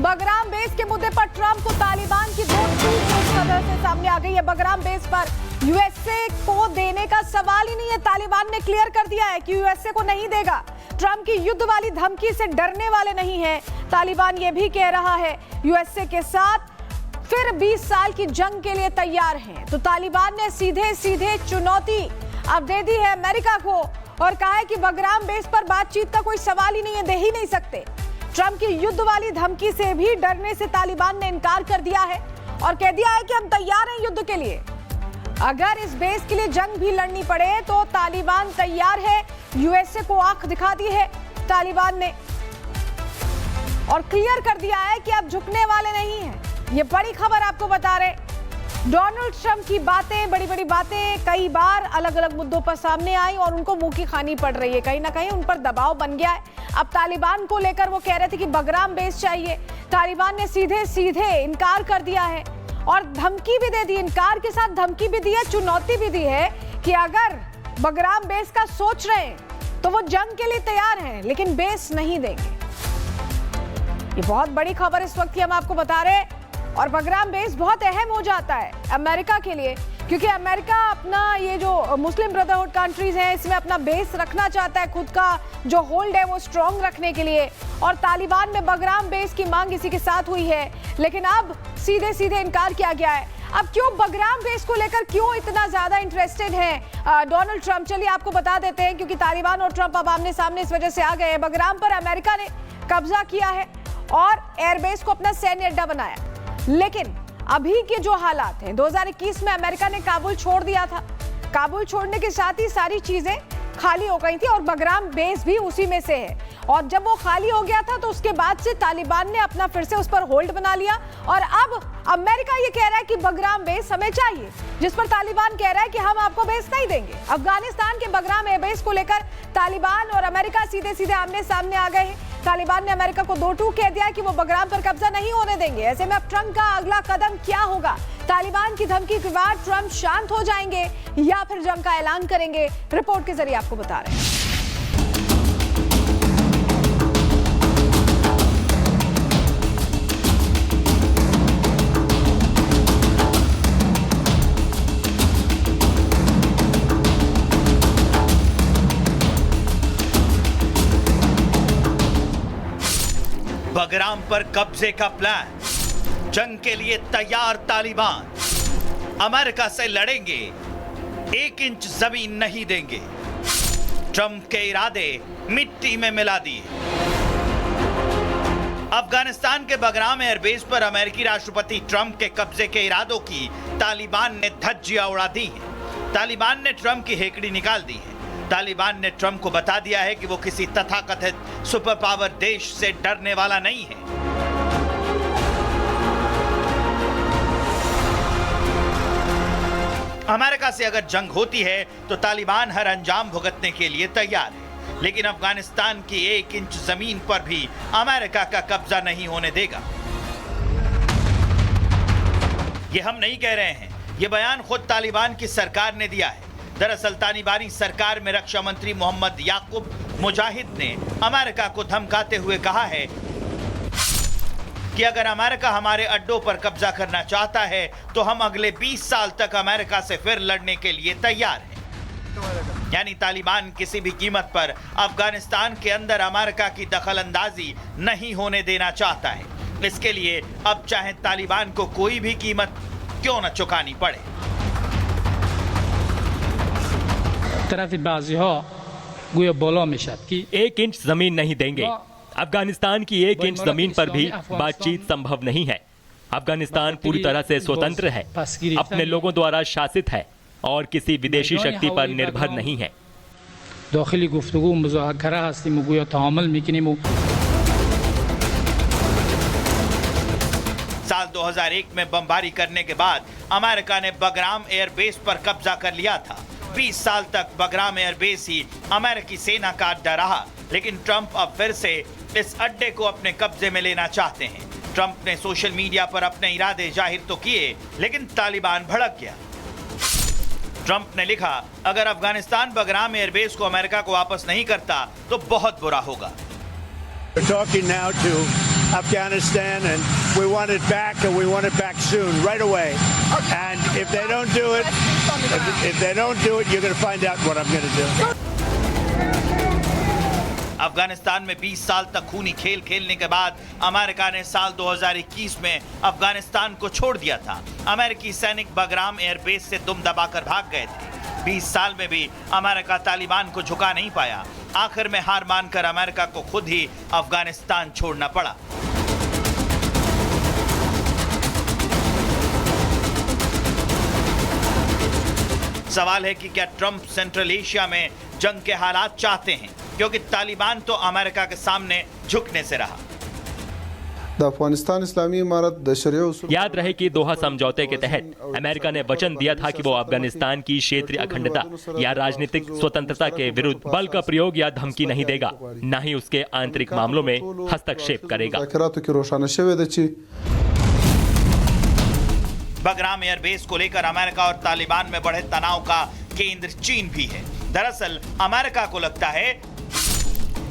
Bagram base के मुद्दे पर ट्रंप को तालिबान की दो ट्वीट इस कदर से सामने आ गई है। बगराम बेस पर यूएसए को देने का सवाल ही नहीं है। तालिबान ने क्लियर कर दिया है कि यूएसए को नहीं देगा। ट्रंप की युद्ध वाली धमकी से डरने वाले नहीं है। तालिबान ये भी कह रहा है यूएसए के साथ फिर 20 साल की जंग के लिए तैयार हैं। तो तालिबान ने सीधे सीधे चुनौती अब दे दी है अमेरिका को और कहा है कि बगराम बेस पर बातचीत का कोई सवाल ही नहीं है, दे ही नहीं सकते। ट्रंप की युद्ध वाली धमकी से भी डरने से तालिबान ने इनकार कर दिया है और कह दिया है कि हम तैयार हैं युद्ध के लिए। अगर इस बेस के लिए जंग भी लड़नी पड़े तो तालिबान तैयार है। यूएसए को आंख दिखा दी है तालिबान ने और क्लियर कर दिया है कि आप झुकने वाले नहीं हैं। ये बड़ी खबर आपको बता रहे। डोनाल्ड ट्रंप की बातें, बड़ी बड़ी बातें कई बार अलग अलग मुद्दों पर सामने आई और उनको मुंह की खानी पड़ रही है। कहीं ना कहीं उन पर दबाव बन गया है। अब तालिबान को लेकर वो कह रहे थे कि बगराम बेस चाहिए। तालिबान ने सीधे सीधे इनकार कर दिया है और धमकी भी दे दी। इनकार के साथ धमकी भी दी है, चुनौती भी दी है कि अगर बगराम बेस का सोच रहे हैं तो वो जंग के लिए तैयार हैं, लेकिन बेस नहीं देंगे। ये बहुत बड़ी खबर इस वक्त की हम आपको बता रहे हैं और बगराम बेस बहुत अहम हो जाता है अमेरिका के लिए, क्योंकि अमेरिका अपना ये जो मुस्लिम ब्रदरहुड कंट्रीज हैं इसमें अपना बेस रखना चाहता है, खुद का जो होल्ड है वो स्ट्रॉन्ग रखने के लिए। और तालिबान में बगराम बेस की मांग इसी के साथ हुई है, लेकिन अब सीधे सीधे इनकार किया गया है। अब क्यों बगराम बेस को लेकर क्यों इतना ज्यादा इंटरेस्टेड है डोनाल्ड ट्रंप, चलिए आपको बता देते हैं। क्योंकि तालिबान और ट्रंप अब आमने सामने इस वजह से आ गए हैं। बगराम पर अमेरिका ने कब्जा किया है और एयरबेस को अपना सैन्य अड्डा बनाया, लेकिन अभी के जो हालात हैं, 2021 में अमेरिका ने काबुल छोड़ दिया था। काबुल छोड़ने के साथ ही सारी चीजें खाली हो गई थी और बगराम बेस भी उसी में से है। और जब वो खाली हो गया था तो उसके बाद से तालिबान ने अपना फिर से उस पर होल्ड बना लिया और अब अमेरिका ये कह रहा है कि बगराम बेस हमें चाहिए, जिस पर तालिबान कह रहा है कि हम आपको बेस नहीं देंगे। अफगानिस्तान के बगराम एयरबेस को लेकर तालिबान और अमेरिका सीधे सीधे आमने सामने आ गए हैं। तालिबान ने अमेरिका को 2-2 कह दिया कि वो बगराम पर कब्जा नहीं होने देंगे। ऐसे में अब ट्रंप का अगला कदम क्या होगा? तालिबान की धमकी के बाद ट्रंप शांत हो जाएंगे या फिर जंग का ऐलान करेंगे? रिपोर्ट के जरिए आपको बता रहे हैं। बगराम पर कब्जे का प्लान, जंग के लिए तैयार तालिबान, अमेरिका से लड़ेंगे, 1 इंच जमीन नहीं देंगे। ट्रंप के इरादे मिट्टी में मिला दिए। अफगानिस्तान के बगराम एयरबेस पर अमेरिकी राष्ट्रपति ट्रंप के कब्जे के इरादों की तालिबान ने धज्जियां उड़ा दी हैं। तालिबान ने ट्रंप की हेकड़ी निकाल दी है। तालिबान ने ट्रंप को बता दिया है कि वो किसी तथाकथित सुपर पावर देश से डरने वाला नहीं है। अमेरिका से अगर जंग होती है तो तालिबान हर अंजाम भुगतने के लिए तैयार है, लेकिन अफगानिस्तान की 1 इंच जमीन पर भी अमेरिका का कब्जा नहीं होने देगा। ये हम नहीं कह रहे हैं, ये बयान खुद तालिबान की सरकार ने दिया है। दरअसल तालिबानी सरकार में रक्षा मंत्री मोहम्मद याकूब मुजाहिद ने अमेरिका को धमकाते हुए कहा है कि अगर अमेरिका हमारे अड्डों पर कब्जा करना चाहता है तो हम अगले 20 साल तक अमेरिका से फिर लड़ने के लिए तैयार हैं। यानी तालिबान किसी भी कीमत पर अफगानिस्तान के अंदर अमेरिका की दखलंदाजी नहीं होने देना चाहता है। इसके लिए अब चाहे तालिबान को कोई भी कीमत क्यों न चुकानी पड़े। कि 1 इंच जमीन नहीं देंगे। अफगानिस्तान की 1 इंच जमीन पर भी बातचीत संभव नहीं है। अफगानिस्तान पूरी तरह से स्वतंत्र है, अपने लोगों द्वारा शासित है और किसी विदेशी शक्ति पर निर्भर नहीं है। साल 2001 में बमबारी करने के बाद अमेरिका ने बगराम एयरबेस पर कब्जा कर लिया था। 20 साल तक बगराम एयरबेस ही अमेरिकी सेना का अड्डा रहा, लेकिन ट्रंप अब फिर से इस अड्डे को अपने कब्जे में लेना चाहते हैं। ट्रंप ने सोशल मीडिया पर अपने इरादे जाहिर तो किए, लेकिन तालिबान भड़क गया। ट्रंप ने लिखा, अगर अफगानिस्तान बगराम एयरबेस को अमेरिका को वापस नहीं करता तो बहुत बुरा होगा। We're talking now to Afghanistan, and we want it back, and we want it back soon, right away. And if they don't do it, you're going to find out what I'm going to do. Afghanistan में 20 साल तक खूनी खेल खेलने के बाद America ने साल 2021 में अफगानिस्तान को छोड़ दिया था। अमेरिकी सैनिक बगराम एयरबेस से दुम दबाकर भाग गए थे। 20 साल में भी अमेरिका तालिबान को झुका नहीं पाया। आखिर में हार मानकर अमेरिका को खुद ही अफगानिस्तान छोड़ना पड़ा। सवाल है कि क्या ट्रंप सेंट्रल एशिया में जंग के हालात चाहते हैं, क्योंकि तालिबान तो अमेरिका के सामने झुकने से रहा। अफगानिस्तान इस्लामी इमारत याद रहे कि दोहा समझौते के तहत अमेरिका ने वचन दिया था कि वो अफगानिस्तान की क्षेत्रीय अखंडता या राजनीतिक स्वतंत्रता के विरुद्ध बल का प्रयोग या धमकी नहीं देगा, न ही उसके आंतरिक मामलों में हस्तक्षेप करेगा। बगराम एयरबेस को लेकर अमेरिका और तालिबान में बढ़े तनाव का केंद्र चीन भी है। दरअसल अमेरिका को लगता है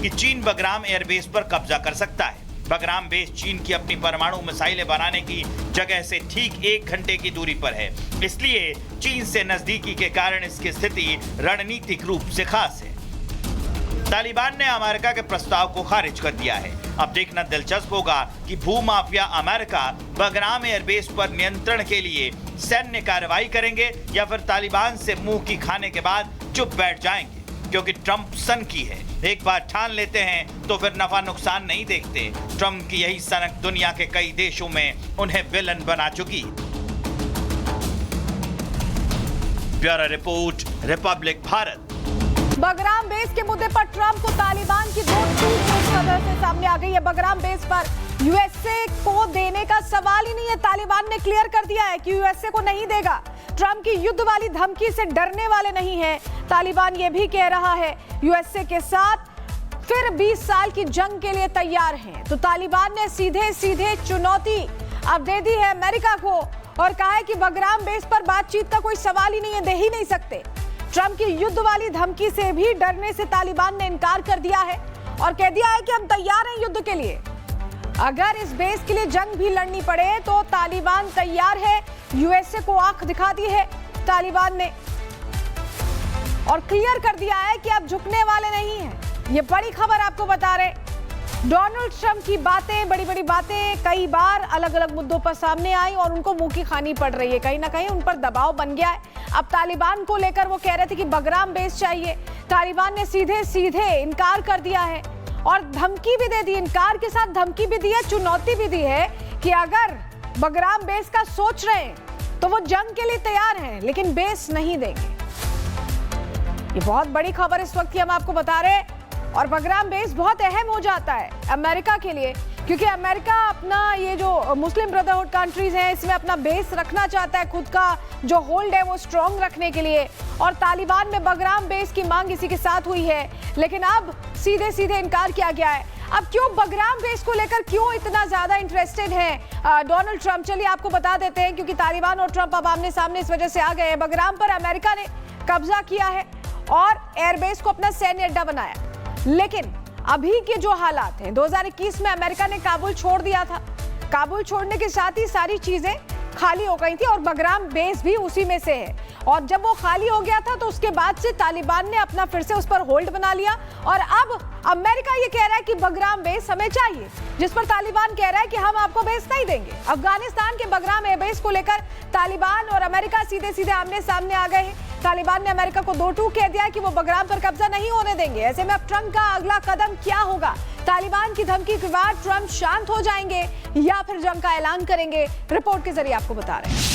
कि चीन बगराम एयरबेस पर कब्जा कर सकता है। बगराम बेस चीन की अपनी परमाणु मिसाइलें बनाने की जगह से ठीक 1 घंटे की दूरी पर है, इसलिए चीन से नजदीकी के कारण इसकी स्थिति रणनीतिक रूप से खास है। तालिबान ने अमेरिका के प्रस्ताव को खारिज कर दिया है। अब देखना दिलचस्प होगा कि भूमाफिया अमेरिका बगराम एयरबेस पर नियंत्रण के लिए सैन्य कार्रवाई करेंगे या फिर तालिबान से मुंह की खाने के बाद चुप बैठ जाएंगे, क्योंकि ट्रंप सन की है। एक बार ठान लेते हैं तो फिर नफा नुकसान नहीं देखते। ट्रंप की यही सनक दुनिया के कई देशों में उन्हें विलन बना चुकी। Bureau report, Republic Bharat. Bagram base के मुद्दे पर ट्रंप को तालिबान की 2 टूक खबर से सामने आ गई है। बगराम बेस पर यूएसए को देने का सवाल ही नहीं है। तालिबान ने क्लियर कर दिया है कि यूएसए को नहीं देगा। ट्रंप की युद्ध वाली धमकी से डरने वाले नहीं हैं। तालिबान ये भी कह रहा है यूएसए के साथ फिर 20 साल की जंग के लिए तैयार हैं। तो तालिबान ने सीधे सीधे चुनौती अब दे दी है अमेरिका को और कहा है कि बगराम बेस पर बातचीत का कोई सवाल ही नहीं है, दे ही नहीं सकते। ट्रंप की युद्ध वाली धमकी से भी डरने से तालिबान ने इनकार कर दिया है और कह दिया है कि हम तैयार हैं युद्ध के लिए। अगर इस बेस के लिए जंग भी लड़नी पड़े तो तालिबान तैयार है। यूएसए को आंख दिखा दी है तालिबान ने और क्लियर कर दिया है कि अब झुकने वाले नहीं हैं। ये बड़ी खबर आपको बता रहे। डोनाल्ड ट्रंप की बातें, बड़ी बड़ी बातें कई बार अलग अलग मुद्दों पर सामने आई और उनको मुंह की खानी पड़ रही है। कहीं ना कहीं उन पर दबाव बन गया है। अब तालिबान को लेकर वो कह रहे थे कि बगराम बेस चाहिए। तालिबान ने सीधे सीधे इनकार कर दिया है और धमकी भी दे दी। इनकार के साथ धमकी भी दी है, चुनौती भी दी है कि अगर बगराम बेस का सोच रहे हैं तो वो जंग के लिए तैयार हैं, लेकिन बेस नहीं देंगे। ये बहुत बड़ी खबर इस वक्त की हम आपको बता रहे हैं और बगराम बेस बहुत अहम हो जाता है अमेरिका के लिए, क्योंकि अमेरिका अपना ये जो मुस्लिम ब्रदरहुड कंट्रीज हैं इसमें अपना बेस रखना चाहता है, खुद का जो होल्ड है वो स्ट्रॉन्ग रखने के लिए। और तालिबान में बगराम बेस की मांग इसी के साथ हुई है, लेकिन अब सीधे सीधे इनकार किया गया है। अब क्यों बगराम बेस को लेकर क्यों इतना ज्यादा इंटरेस्टेड है डोनाल्ड ट्रंप, चलिए आपको बता देते हैं। क्योंकि तालिबान और ट्रंप अब आमने सामने इस वजह से आ गए हैं। बगराम पर अमेरिका ने कब्जा किया है और एयरबेस को अपना सैन्य अड्डा बनाया, लेकिन अभी के जो हालात हैं, 2021 में अमेरिका ने काबुल छोड़ दिया था। काबुल छोड़ने के साथ ही सारी चीजें खाली हो गई थी और बगराम बेस भी उसी में से है। और जब वो खाली हो गया था तो उसके बाद से तालिबान ने अपना फिर से उस पर होल्ड बना लिया और अब अमेरिका ये कह रहा है कि बगराम बेस हमें चाहिए, जिस पर तालिबान कह रहा है कि हम आपको बेस नहीं देंगे। अफगानिस्तान के बगराम एयरबेस को लेकर तालिबान और अमेरिका सीधे सीधे आमने सामने आ गए हैं। तालिबान ने अमेरिका को 2 टूक कह दिया कि वो बगराम पर कब्जा नहीं होने देंगे। ऐसे में अब ट्रंप का अगला कदम क्या होगा? तालिबान की धमकी के बाद ट्रंप शांत हो जाएंगे या फिर जंग का ऐलान करेंगे? रिपोर्ट के जरिए आपको बता रहे हैं।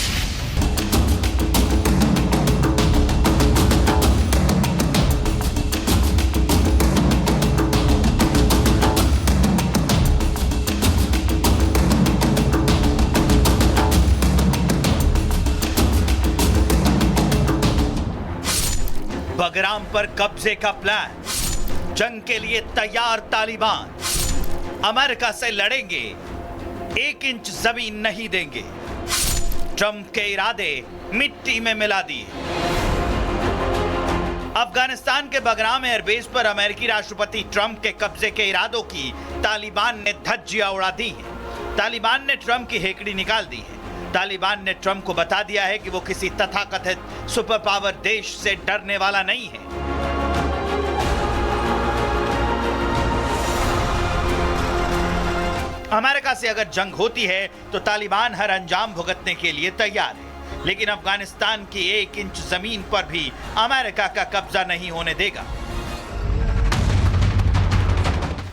बगराम पर कब्जे का प्लान, जंग के लिए तैयार तालिबान, अमेरिका से लड़ेंगे, 1 इंच जमीन नहीं देंगे। ट्रंप के इरादे मिट्टी में मिला दिए। अफगानिस्तान के बगराम एयरबेस पर अमेरिकी राष्ट्रपति ट्रंप के कब्जे के इरादों की तालिबान ने धज्जियां उड़ा दी हैं। तालिबान ने ट्रंप की हेकड़ी निकाल दी है। तालिबान ने ट्रंप को बता दिया है कि वो किसी तथाकथित सुपर पावर देश से डरने वाला नहीं है। अमेरिका से अगर जंग होती है तो तालिबान हर अंजाम भुगतने के लिए तैयार है, लेकिन अफगानिस्तान की 1 इंच जमीन पर भी अमेरिका का कब्जा नहीं होने देगा।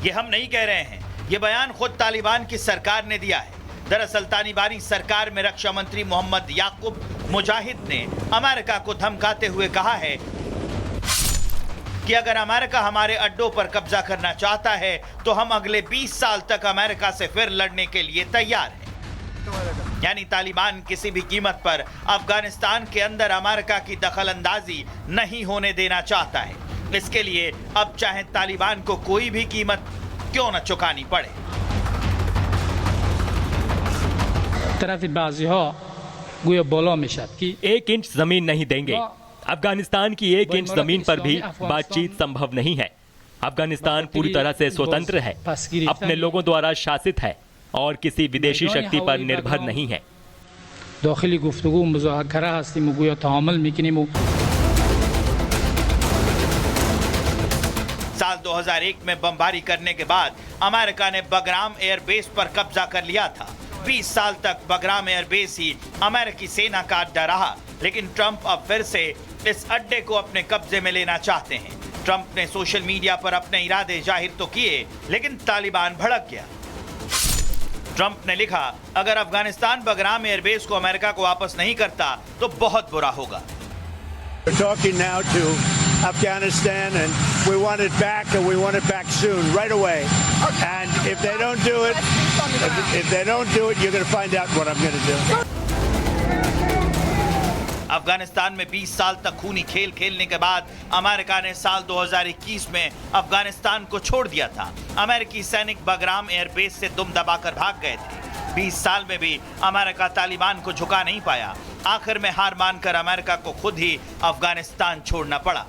ये हम नहीं कह रहे हैं, ये बयान खुद तालिबान की सरकार ने दिया है। दरअसल तालिबानी सरकार में रक्षा मंत्री मोहम्मद याकूब मुजाहिद ने अमेरिका को धमकाते हुए कहा है कि अगर अमेरिका हमारे अड्डों पर कब्जा करना चाहता है तो हम अगले 20 साल तक अमेरिका से फिर लड़ने के लिए तैयार हैं। यानी तालिबान किसी भी कीमत पर अफगानिस्तान के अंदर अमेरिका की दखलंदाजी नहीं होने देना चाहता है। इसके लिए अब चाहे तालिबान को कोई भी कीमत क्यों न चुकानी पड़े। तरफ बाज़ीहा गोया बाला मिशद कि 1 इंच जमीन नहीं देंगे। अफगानिस्तान की 1 इंच जमीन पर भी बातचीत संभव नहीं है। अफगानिस्तान पूरी तरह से स्वतंत्र है, अपने लोगों द्वारा शासित है और किसी विदेशी शक्ति पर निर्भर नहीं है। दाखिली गुफ्तगू मुज़ाकरा हस्तीम गोया तामुल मिकनीम। साल 2001 में बमबारी करने के बाद अमेरिका ने बगराम एयरबेस पर कब्जा कर लिया था। 20 साल तक बगराम एयरबेस ही अमेरिकी सेना का अड्डा रहा, लेकिन ट्रंप अब फिर से इस अड्डे को अपने कब्जे में लेना चाहते हैं। ट्रंप ने सोशल मीडिया पर अपने इरादे जाहिर तो किए, लेकिन तालिबान भड़क गया। ट्रंप ने लिखा, अगर अफगानिस्तान बगराम एयरबेस को अमेरिका को वापस नहीं करता तो बहुत बुरा होगा। We're talking now to Afghanistan, and we want it back, and we want it back soon, right away. And if they don't do it, you're going to find out what I'm going to do. Afghanistan में 20 साल तक खूनी खेल खेलने के बाद America ने साल 2021 में अफगानिस्तान को छोड़ दिया था। अमेरिकी सैनिक बगराम एयरबेस से दुम दबाकर भाग गए थे। 20 साल में भी अमेरिका तालिबान को झुका नहीं पाया। आखिर में हार मानकर अमेरिका को खुद ही अफगानिस्तान छोड़ना पड़ा।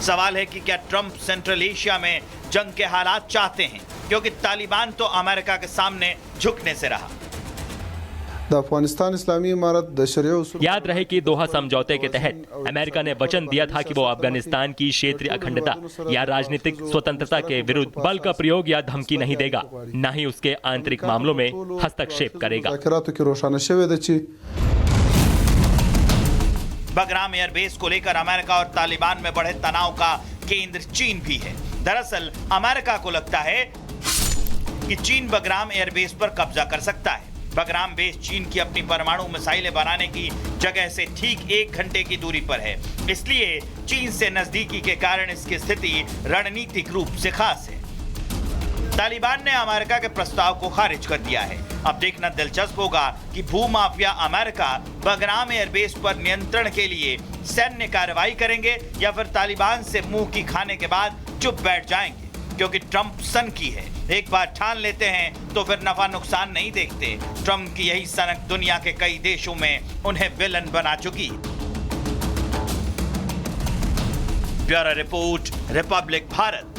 सवाल है कि क्या ट्रंप सेंट्रल एशिया में जंग के हालात चाहते हैं, क्योंकि तालिबान तो अमेरिका के सामने झुकने से रहा। अफगानिस्तान इस्लामी इमारत याद रहे कि दोहा समझौते के तहत अमेरिका ने वचन दिया था कि वो अफगानिस्तान की क्षेत्रीय अखंडता या राजनीतिक स्वतंत्रता के विरुद्ध बल का प्रयोग या धमकी नहीं देगा, न ही उसके आंतरिक मामलों में हस्तक्षेप करेगा। बगराम एयरबेस को लेकर अमेरिका और तालिबान में बढ़े तनाव का केंद्र चीन भी है। दरअसल अमेरिका को लगता है कि चीन बगराम एयरबेस पर कब्जा कर सकता है। बगराम बेस चीन की अपनी परमाणु मिसाइलें बनाने की जगह से ठीक 1 घंटे की दूरी पर है, इसलिए चीन से नजदीकी के कारण इसकी स्थिति रणनीतिक रूप से खास है। तालिबान ने अमेरिका के प्रस्ताव को खारिज कर दिया है। अब देखना दिलचस्प होगा कि भूमाफिया अमेरिका बगराम एयरबेस पर नियंत्रण के लिए सैन्य कार्रवाई करेंगे या फिर तालिबान से मुंह की खाने के बाद चुप बैठ जाएंगे, क्योंकि ट्रंप सनकी है। एक बार ठान लेते हैं तो फिर नफा नुकसान नहीं देखते। ट्रंप की यही सनक दुनिया के कई देशों में उन्हें विलन बना चुकी। Bureau report, Republic Bharat.